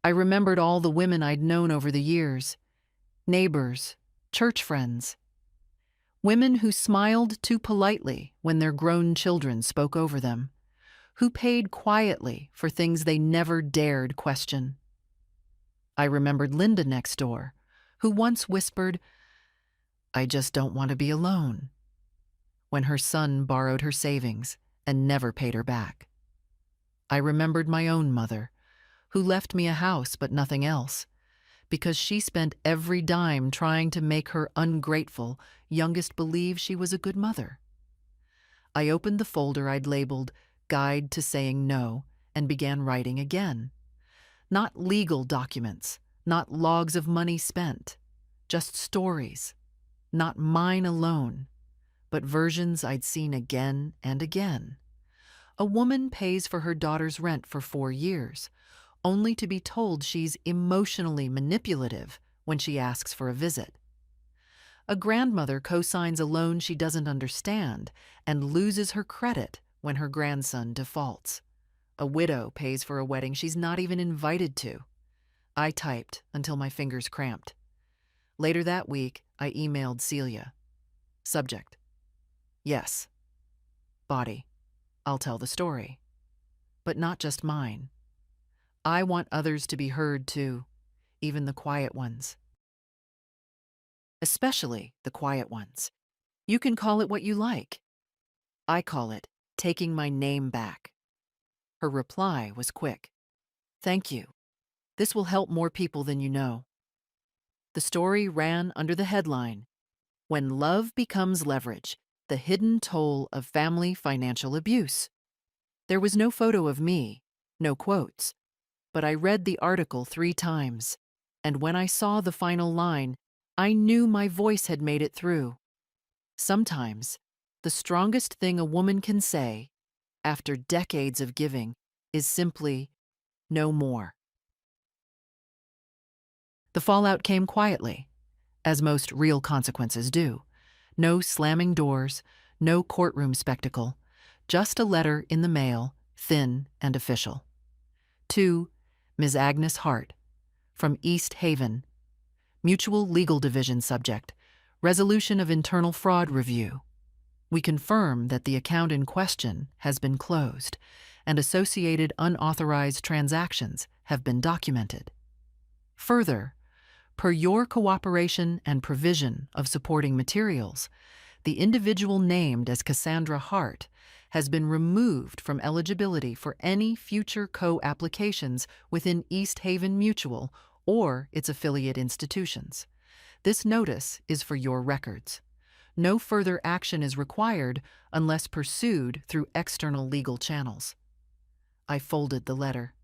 I remembered all the women I'd known over the years. Neighbors, church friends. Women who smiled too politely when their grown children spoke over them. Who paid quietly for things they never dared question. I remembered Linda next door, who once whispered, I just don't want to be alone, when her son borrowed her savings and never paid her back. I remembered my own mother, who left me a house but nothing else, because she spent every dime trying to make her ungrateful youngest believe she was a good mother. I opened the folder I'd labeled Guide to Saying No and began writing again. Not legal documents, not logs of money spent, just stories, not mine alone, but versions I'd seen again and again. A woman pays for her daughter's rent for 4 years, only to be told she's emotionally manipulative when she asks for a visit. A grandmother co-signs a loan she doesn't understand and loses her credit when her grandson defaults. A widow pays for a wedding she's not even invited to. I typed until my fingers cramped. Later that week, I emailed Celia. Subject: yes. Body: I'll tell the story. But not just mine. I want others to be heard too, even the quiet ones. especially the quiet ones. You can call it what you like. I call it taking my name back. Her reply was quick. Thank you. This will help more people than you know. The story ran under the headline, When Love Becomes Leverage, the Hidden Toll of Family Financial Abuse. There was no photo of me, no quotes, but I read the article 3 times, and when I saw the final line, I knew my voice had made it through. Sometimes, the strongest thing a woman can say, after decades of giving, is simply, no more. The fallout came quietly, as most real consequences do. No slamming doors, no courtroom spectacle, just a letter in the mail, thin and official. To Ms. Agnes Hart, from East Haven, Mutual Legal Division subject, Resolution of Internal Fraud Review. We confirm that the account in question has been closed and associated unauthorized transactions have been documented. Further, per your cooperation and provision of supporting materials, the individual named as Cassandra Hart has been removed from eligibility for any future co-applications within East Haven Mutual or its affiliate institutions. This notice is for your records. No further action is required unless pursued through external legal channels. I folded the letter,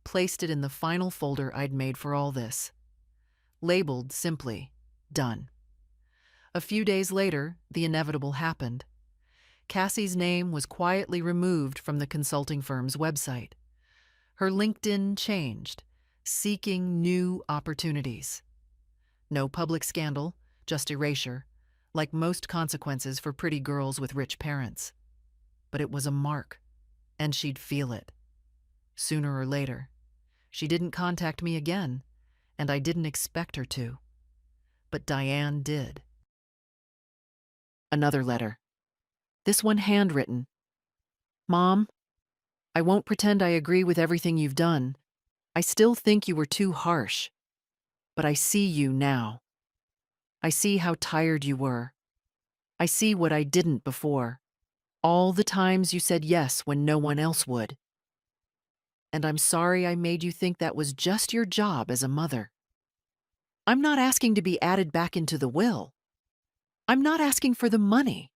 placed it in the final folder I'd made for all this, labeled simply, done. A few days later, the inevitable happened. Cassie's name was quietly removed from the consulting firm's website. Her LinkedIn changed, seeking new opportunities. No public scandal, just erasure, like most consequences for pretty girls with rich parents. But it was a mark, and she'd feel it. Sooner or later. She didn't contact me again, and I didn't expect her to. But Diane did. Another letter. This one handwritten. Mom, I won't pretend I agree with everything you've done. I still think you were too harsh. But I see you now. I see how tired you were. I see what I didn't before. All the times you said yes when no one else would. And I'm sorry I made you think that was just your job as a mother. I'm not asking to be added back into the will. I'm not asking for the money.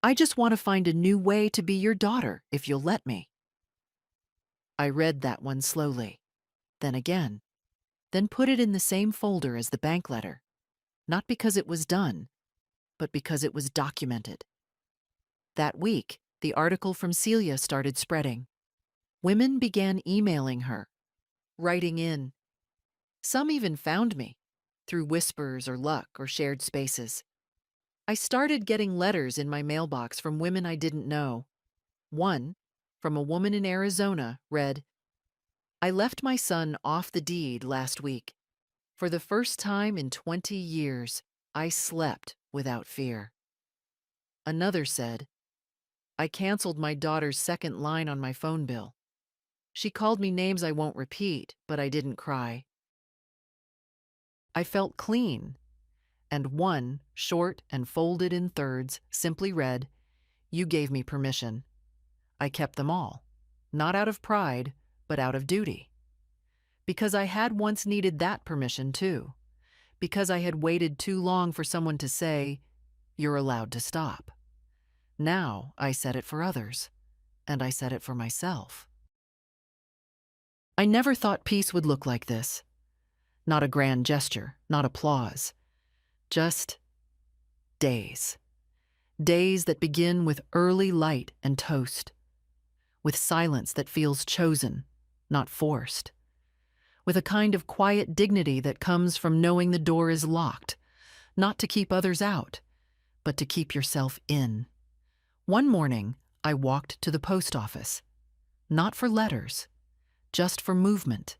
I just want to find a new way to be your daughter, if you'll let me. I read that one slowly, then again, then put it in the same folder as the bank letter, not because it was done, but because it was documented. That week, the article from Celia started spreading. Women began emailing her, writing in. Some even found me, through whispers or luck or shared spaces. I started getting letters in my mailbox from women I didn't know. One, from a woman in Arizona, read, I left my son off the deed last week. For the first time in 20 years, I slept without fear. Another said, I canceled my daughter's second line on my phone bill. She called me names I won't repeat, but I didn't cry. I felt clean. And one, short and folded in thirds, simply read, You gave me permission. I kept them all, not out of pride, but out of duty. Because I had once needed that permission too. Because I had waited too long for someone to say, You're allowed to stop. Now I said it for others, and I said it for myself. I never thought peace would look like this. Not a grand gesture, not applause. Just days. Days that begin with early light and toast. With silence that feels chosen, not forced. With a kind of quiet dignity that comes from knowing the door is locked, not to keep others out, but to keep yourself in. One morning, I walked to the post office. Not for letters, just for movement.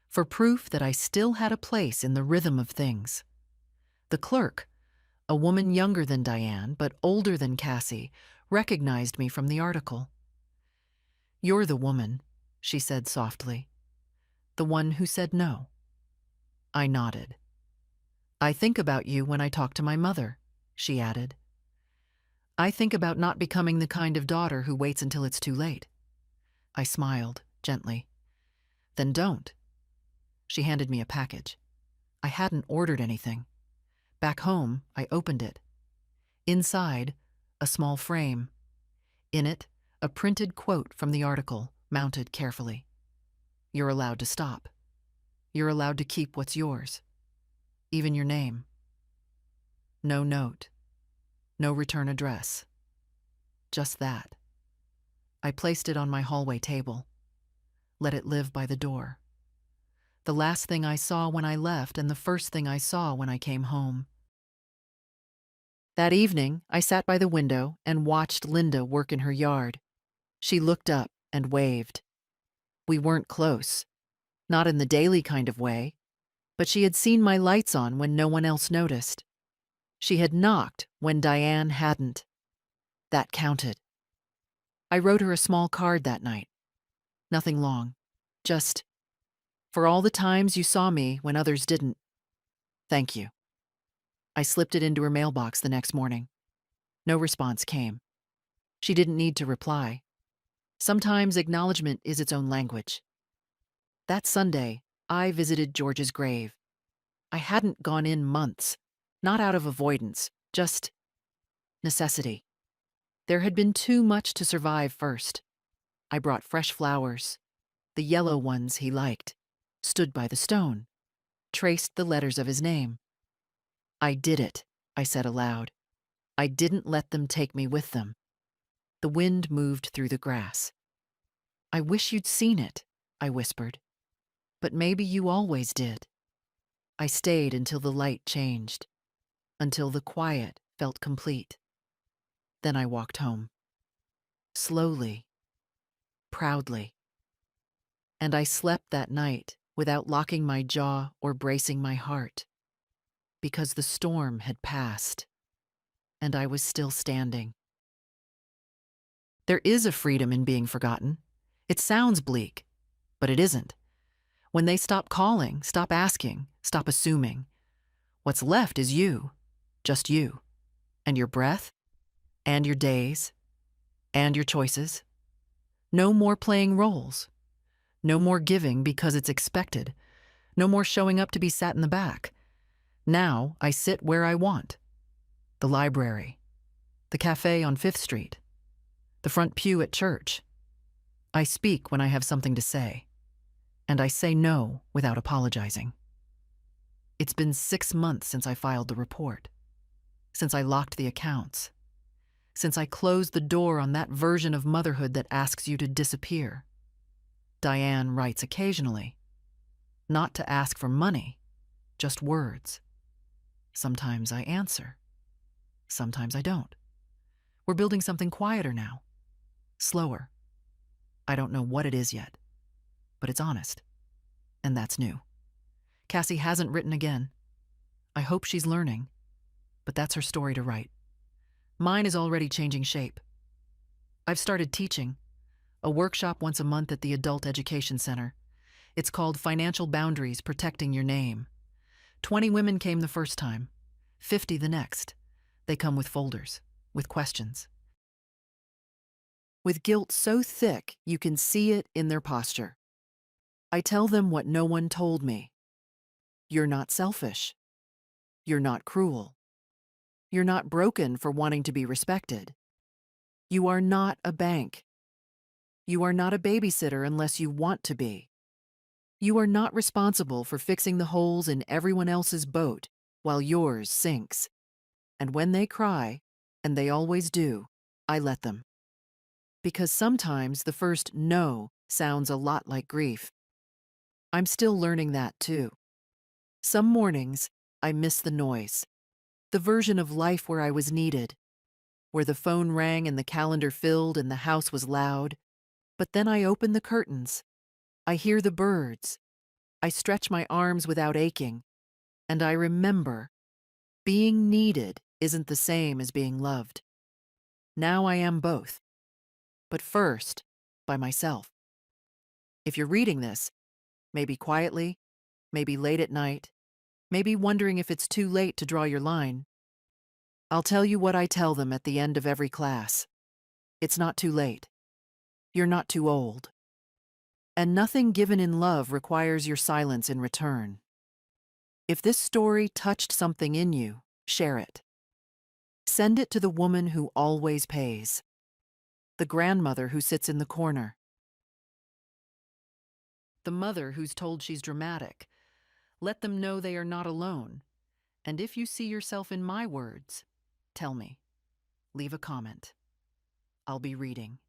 For proof that I still had a place in the rhythm of things. The clerk, a woman younger than Diane but older than Cassie, recognized me from the article. You're the woman, she said softly. The one who said no. I nodded. I think about you when I talk to my mother, she added. I think about not becoming the kind of daughter who waits until it's too late. I smiled, gently. Then don't. She handed me a package. I hadn't ordered anything. Back home, I opened it. Inside, a small frame. In it, a printed quote from the article, mounted carefully. You're allowed to stop. You're allowed to keep what's yours. Even your name. No note. No return address. Just that. I placed it on my hallway table. Let it live by the door. The last thing I saw when I left and the first thing I saw when I came home. That evening, I sat by the window and watched Linda work in her yard. She looked up and waved. We weren't close, not in the daily kind of way, but she had seen my lights on when no one else noticed. She had knocked when Diane hadn't. That counted. I wrote her a small card that night. Nothing long. Just, for all the times you saw me when others didn't, thank you. I slipped it into her mailbox the next morning. No response came. She didn't need to reply. Sometimes acknowledgement is its own language. That Sunday, I visited George's grave. I hadn't gone in months, not out of avoidance, just necessity. There had been too much to survive first. I brought fresh flowers, the yellow ones he liked, stood by the stone, traced the letters of his name. I did it, I said aloud. I didn't let them take me with them. The wind moved through the grass. I wish you'd seen it, I whispered. But maybe you always did. I stayed until the light changed, until the quiet felt complete. Then I walked home. Slowly, proudly. And I slept that night without locking my jaw or bracing my heart, because the storm had passed, and I was still standing. There is a freedom in being forgotten. It sounds bleak, but it isn't. When they stop calling, stop asking, stop assuming, what's left is you, just you, and your breath, and your days, and your choices. No more playing roles. No more giving because it's expected. No more showing up to be sat in the back. Now I sit where I want. The library, the cafe on 5th Street, the front pew at church. I speak when I have something to say, and I say no without apologizing. It's been 6 months since I filed the report, since I locked the accounts, since I closed the door on that version of motherhood that asks you to disappear. Diane writes occasionally, not to ask for money, just words. Sometimes I answer. Sometimes I don't. We're building something quieter now, slower. I don't know what it is yet, but it's honest, and that's new. Cassie hasn't written again. I hope she's learning, but that's her story to write. Mine is already changing shape. I've started teaching, a workshop once a month at the Adult Education Center. It's called Financial Boundaries: Protecting Your Name. 20 women came the first time, 50 the next. They come with folders, with questions, with guilt so thick you can see it in their posture. I tell them what no one told me. You're not selfish. You're not cruel. You're not broken for wanting to be respected. You are not a bank. You are not a babysitter unless you want to be. You are not responsible for fixing the holes in everyone else's boat while yours sinks. And when they cry, and they always do, I let them. Because sometimes the first no sounds a lot like grief. I'm still learning that too. Some mornings, I miss the noise, the version of life where I was needed, where the phone rang and the calendar filled and the house was loud. But then I open the curtains. I hear the birds. I stretch my arms without aching. And I remember being needed isn't the same as being loved. Now I am both. But first, by myself. If you're reading this, maybe quietly, maybe late at night, Maybe wondering if it's too late to draw your line. I'll tell you what I tell them at the end of every class. It's not too late. You're not too old. And nothing given in love requires your silence in return. If this story touched something in you, share it. Send it to the woman who always pays, the grandmother who sits in the corner, the mother who's told she's dramatic. Let them know they are not alone. And if you see yourself in my words, tell me. Leave a comment. I'll be reading.